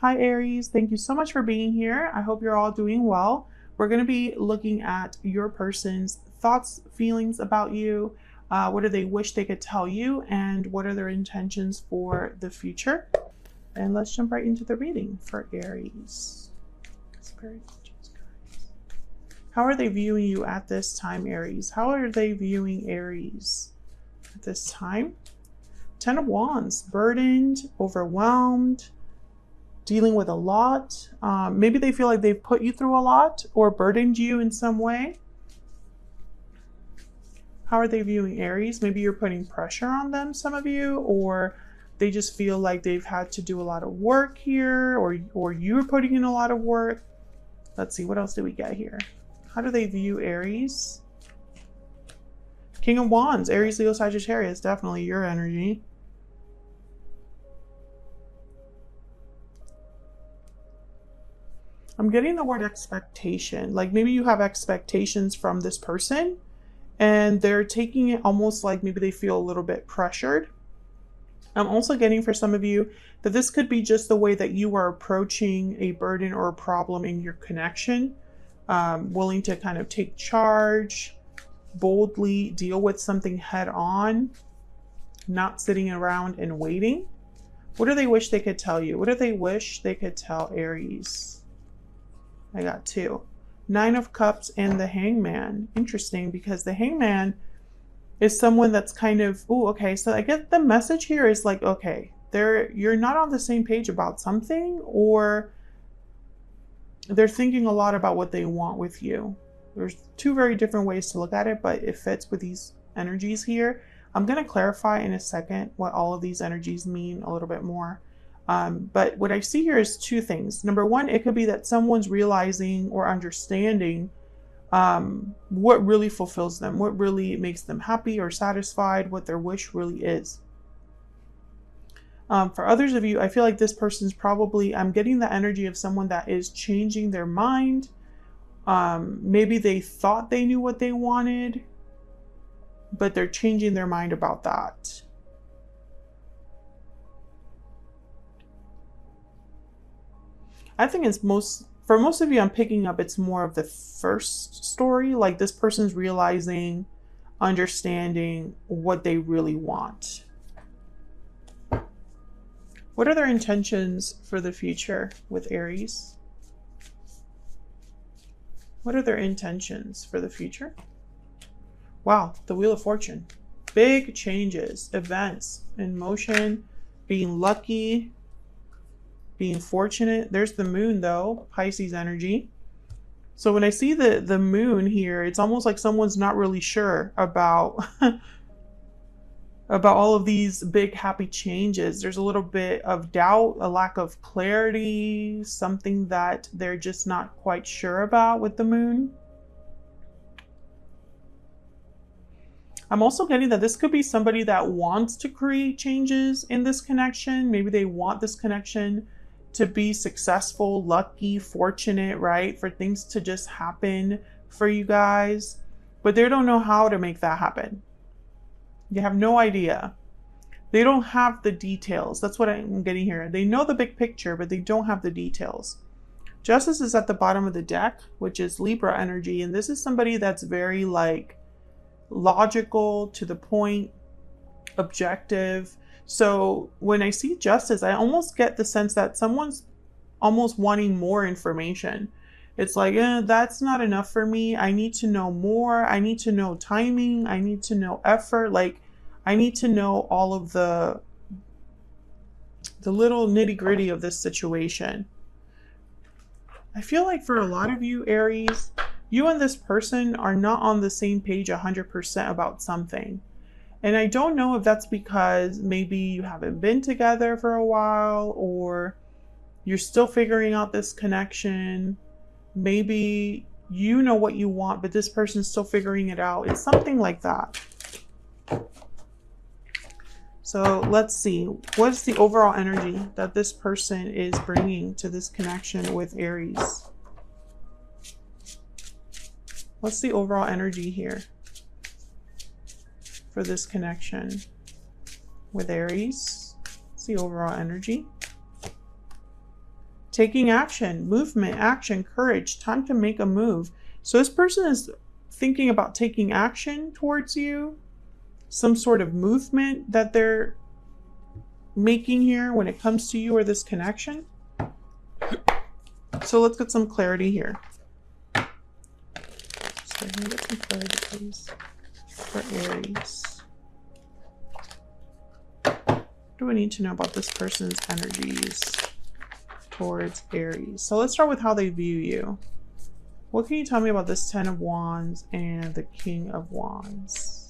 Hi Aries, thank you so much for being here. I hope you're all doing well. We're going to be looking at your person's thoughts, feelings about you. What do they wish they could tell you, and what are their intentions for the future? And let's jump right into the reading for Aries. How are they viewing you at this time, Aries? How are they viewing Aries at this time? 10 of Wands, burdened, overwhelmed, dealing with a lot. Maybe they feel like they've put you through a lot or burdened you in some way. How are they viewing Aries? Maybe you're putting pressure on them, some of you, or they just feel like they've had to do a lot of work here, or you're putting in a lot of work. Let's see, what else do we get here? How do they view Aries? King of Wands, Aries, Leo, Sagittarius, definitely your energy. I'm getting the word expectation. Like maybe you have expectations from this person and they're taking it almost like maybe they feel a little bit pressured. I'm also getting for some of you that this could be just the way that you are approaching a burden or a problem in your connection. Willing to kind of take charge, boldly deal with something head on, not sitting around and waiting. What do they wish they could tell you? What do they wish they could tell Aries? I got 2. 9 of Cups and the Hangman. Interesting, because the Hangman is someone that's kind of, oh, okay, so I get the message here is like, okay, you're not on the same page about something, or they're thinking a lot about what they want with you. There's 2 very different ways to look at it, but it fits with these energies here. I'm going to clarify in a second what all of these energies mean a little bit more. But what I see here is 2 things. Number 1, it could be that someone's realizing or understanding what really fulfills them, what really makes them happy or satisfied, what their wish really is. For others of you, I feel like this person's probably, I'm getting the energy of someone that is changing their mind. Maybe they thought they knew what they wanted, but they're changing their mind about that. I think it's for most of you, I'm picking up it's more of the first story, like this person's realizing, understanding what they really want. What are their intentions for the future with Aries? What are their intentions for the future? Wow, the Wheel of Fortune. Big changes, events in motion, being lucky, being fortunate. There's the moon though, Pisces energy. So when I see the moon here, it's almost like someone's not really sure about about all of these big happy changes. There's a little bit of doubt, a lack of clarity, something that they're just not quite sure about with the moon. I'm also getting that this could be somebody that wants to create changes in this connection. Maybe they want this connection to be successful, lucky, fortunate, right? For things to just happen for you guys, but they don't know how to make that happen. You have no idea. They don't have the details. That's what I'm getting here. They know the big picture, but they don't have the details. Justice is at the bottom of the deck, which is Libra energy. And this is somebody that's very like logical, to the point, objective. So when I see justice, I almost get the sense that someone's almost wanting more information. It's like, that's not enough for me. I need to know more. I need to know timing. I need to know effort. Like, I need to know all of the little nitty gritty of this situation. I feel like for a lot of you, Aries, you and this person are not on the same page 100% about something. And I don't know if that's because maybe you haven't been together for a while, or you're still figuring out this connection. Maybe you know what you want, but this person's still figuring it out. It's something like that. So let's see. What's the overall energy that this person is bringing to this connection with Aries? What's the overall energy here for this connection with Aries? What's the overall energy? Taking action, movement, action, courage, time to make a move. So this person is thinking about taking action towards you, some sort of movement that they're making here when it comes to you or this connection. So let's get some clarity here. So can I get some clarity, please, for Aries? What do we need to know about this person's energies towards Aries? So let's start with how they view you. What can you tell me about this 10 of Wands and the King of Wands?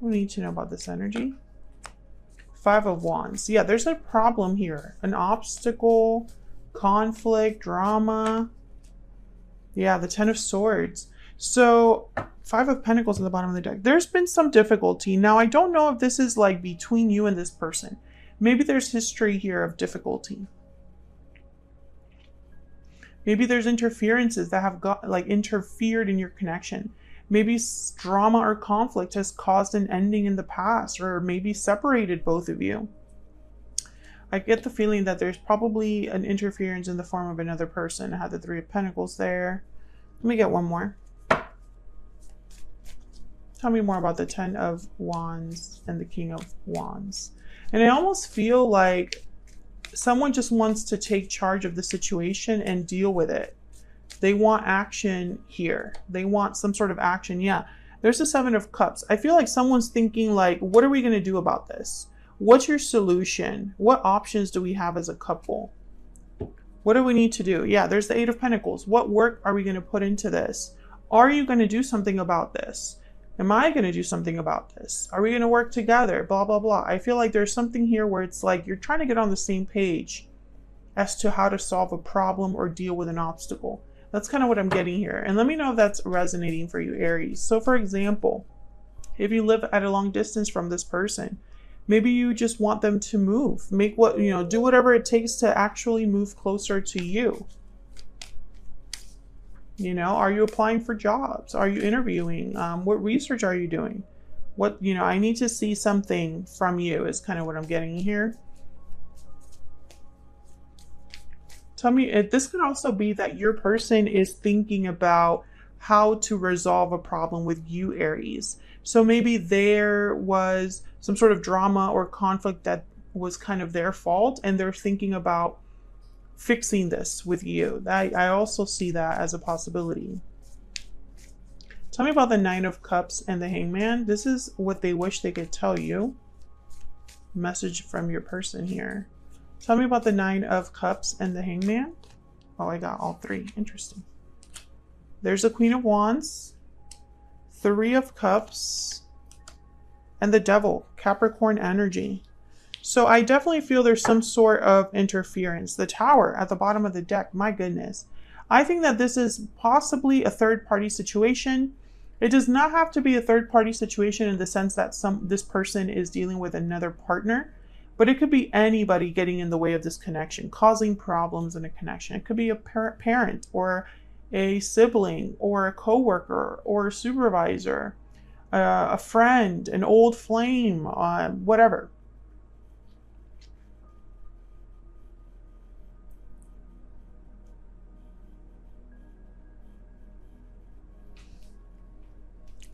What do we need to know about this energy? 5 of Wands. Yeah, there's a problem here. An obstacle, conflict, drama. Yeah, the 10 of Swords. So 5 of Pentacles at the bottom of the deck. There's been some difficulty. Now, I don't know if this is like between you and this person. Maybe there's history here of difficulty. Maybe there's interferences that have interfered in your connection. Maybe drama or conflict has caused an ending in the past, or maybe separated both of you. I get the feeling that there's probably an interference in the form of another person. I had the 3 of Pentacles there. Let me get one more. Tell me more about the 10 of Wands and the King of Wands. And I almost feel like someone just wants to take charge of the situation and deal with it. They want action here. They want some sort of action. Yeah, there's the 7 of Cups. I feel like someone's thinking like, what are we going to do about this? What's your solution? What options do we have as a couple? What do we need to do? Yeah, there's the 8 of Pentacles. What work are we going to put into this? Are you going to do something about this? Am I going to do something about this? Are we going to work together? Blah, blah, blah. I feel like there's something here where it's like you're trying to get on the same page as to how to solve a problem or deal with an obstacle. That's kind of what I'm getting here. And let me know if that's resonating for you, Aries. So for example, if you live at a long distance from this person, maybe you just want them to move, do whatever it takes to actually move closer to you. Are you applying for jobs? Are you interviewing? What research are you doing? I need to see something from you is kind of what I'm getting here. Tell me, this could also be that your person is thinking about how to resolve a problem with you, Aries. So maybe there was some sort of drama or conflict that was kind of their fault, and they're thinking about fixing this with you. I also see that as a possibility. Tell me about the 9 of Cups and the Hangman. This is what they wish they could tell you. Message from your person here. Tell me about the 9 of Cups and the Hangman. Oh, I got all 3. Interesting. There's the Queen of Wands, 3 of Cups, and the Devil, Capricorn energy. So I definitely feel there's some sort of interference. The Tower at the bottom of the deck, my goodness. I think that this is possibly a third-party situation. It does not have to be a third-party situation in the sense that this person is dealing with another partner, but it could be anybody getting in the way of this connection, causing problems in a connection. It could be a parent or a sibling or a coworker or a supervisor, a friend, an old flame, whatever.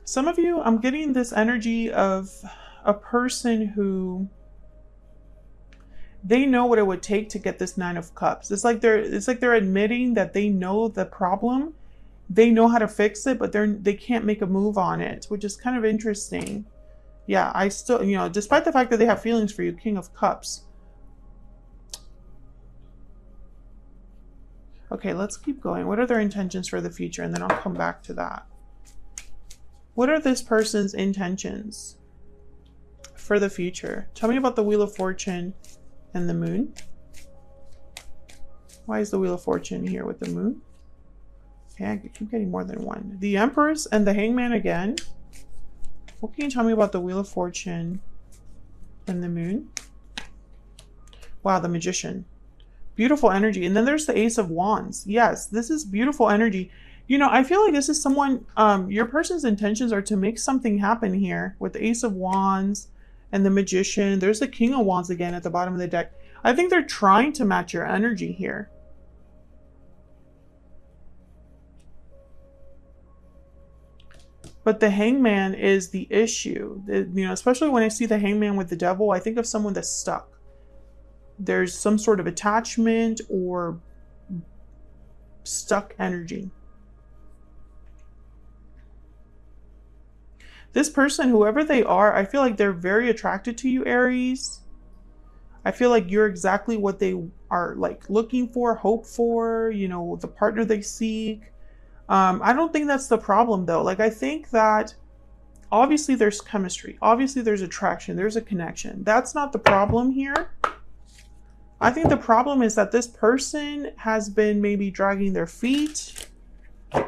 Some of you, I'm getting this energy of a person who they know what it would take to get this 9 of Cups. It's like they're admitting that they know the problem, they know how to fix it, but they can't make a move on it, which is kind of interesting. Yeah, I still, despite the fact that they have feelings for you, King of Cups. Okay, let's keep going. What are their intentions for the future? And then I'll come back to that. What are this person's intentions for the future? Tell me about the Wheel of Fortune and the Moon. Why is the Wheel of Fortune here with the Moon? Okay, I keep getting more than one. The Empress and the Hangman again. What can you tell me about the Wheel of Fortune and the Moon? Wow, the Magician. Beautiful energy. And then there's the Ace of Wands. Yes, this is beautiful energy. I feel like this is someone, your person's intentions are to make something happen here with the Ace of Wands and the Magician. There's the King of Wands again at the bottom of the deck. I think they're trying to match your energy here. But the Hangman is the issue. You know, especially when I see the Hangman with the Devil, I think of someone that's stuck. There's some sort of attachment or stuck energy. This person, whoever they are, I feel like they're very attracted to you, Aries. I feel like you're exactly what they are like looking for, hope for, you know, the partner they seek. I don't think that's the problem though. Like, I think that obviously there's chemistry. Obviously there's attraction. There's a connection. That's not the problem here. I think the problem is that this person has been maybe dragging their feet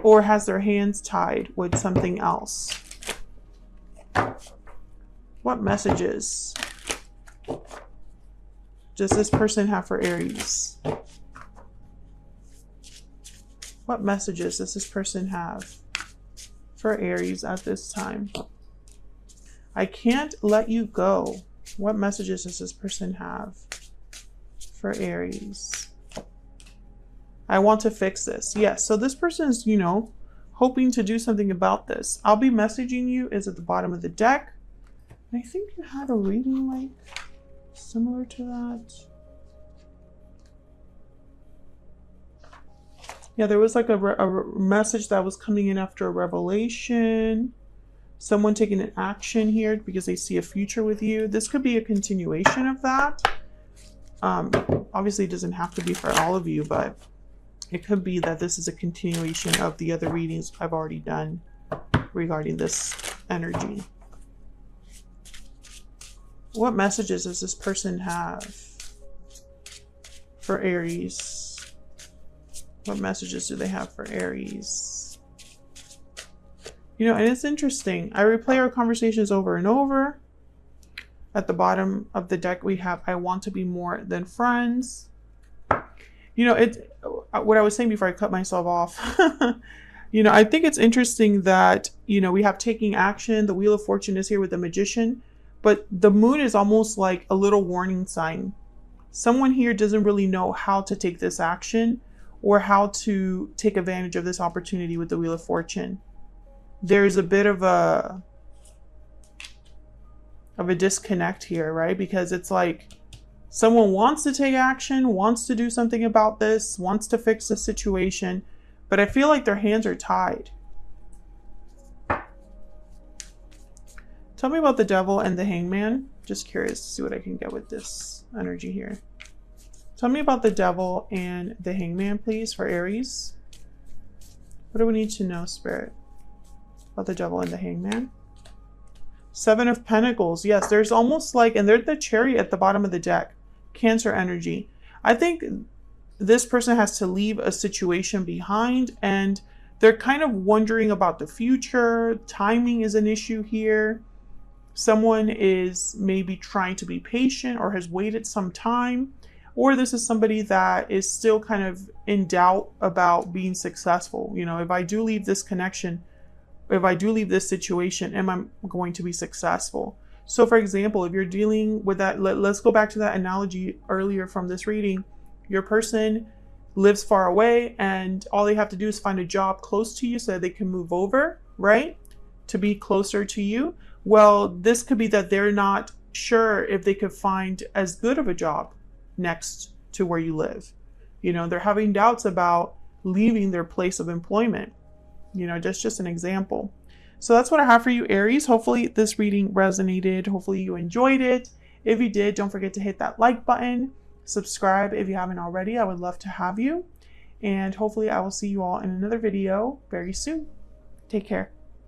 or has their hands tied with something else. What messages does this person have for Aries? What messages does this person have for Aries at this time? I can't let you go. What messages does this person have for Aries? I want to fix this. Yes, so this person's, you know, hoping to do something about this. I'll be messaging you is at the bottom of the deck. I think you had a reading like similar to that. Yeah, there was like a message that was coming in after a revelation. Someone taking an action here because they see a future with you. This could be a continuation of that. Obviously, it doesn't have to be for all of you, but it could be that this is a continuation of the other readings I've already done regarding this energy. What messages does this person have for Aries? What messages do they have for Aries? You know, and it's interesting. I replay our conversations over and over. At the bottom of the deck, we have, I want to be more than friends. You know, it's what I was saying before I cut myself off. You know, I think it's interesting that, you know, we have taking action. The Wheel of Fortune is here with the Magician, but the Moon is almost like a little warning sign. Someone here doesn't really know how to take this action or how to take advantage of this opportunity with the Wheel of Fortune. There's a bit of a disconnect here, right? Because it's like someone wants to take action, wants to do something about this, wants to fix the situation, but I feel like their hands are tied. Tell me about the Devil and the Hangman. Just curious to see what I can get with this energy here. Tell me about the Devil and the Hangman, please, for Aries. What do we need to know, Spirit, about the Devil and the Hangman? Seven of Pentacles. Yes, there's almost like, and there's the Chariot at the bottom of the deck. Cancer energy. I think this person has to leave a situation behind and they're kind of wondering about the future. Timing is an issue here. Someone is maybe trying to be patient or has waited some time. Or this is somebody that is still kind of in doubt about being successful. You know, if I do leave this connection, if I do leave this situation, am I going to be successful? So for example, if you're dealing with that, let's go back to that analogy earlier from this reading. Your person lives far away and all they have to do is find a job close to you so that they can move over, right? To be closer to you. Well, this could be that they're not sure if they could find as good of a job next to where you live. You know, they're having doubts about leaving their place of employment. You know, just an example. So that's what I have for you, Aries. Hopefully this reading resonated. Hopefully you enjoyed it. If you did, don't forget to hit that like button. Subscribe if you haven't already. I would love to have you. And hopefully I will see you all in another video very soon. Take care.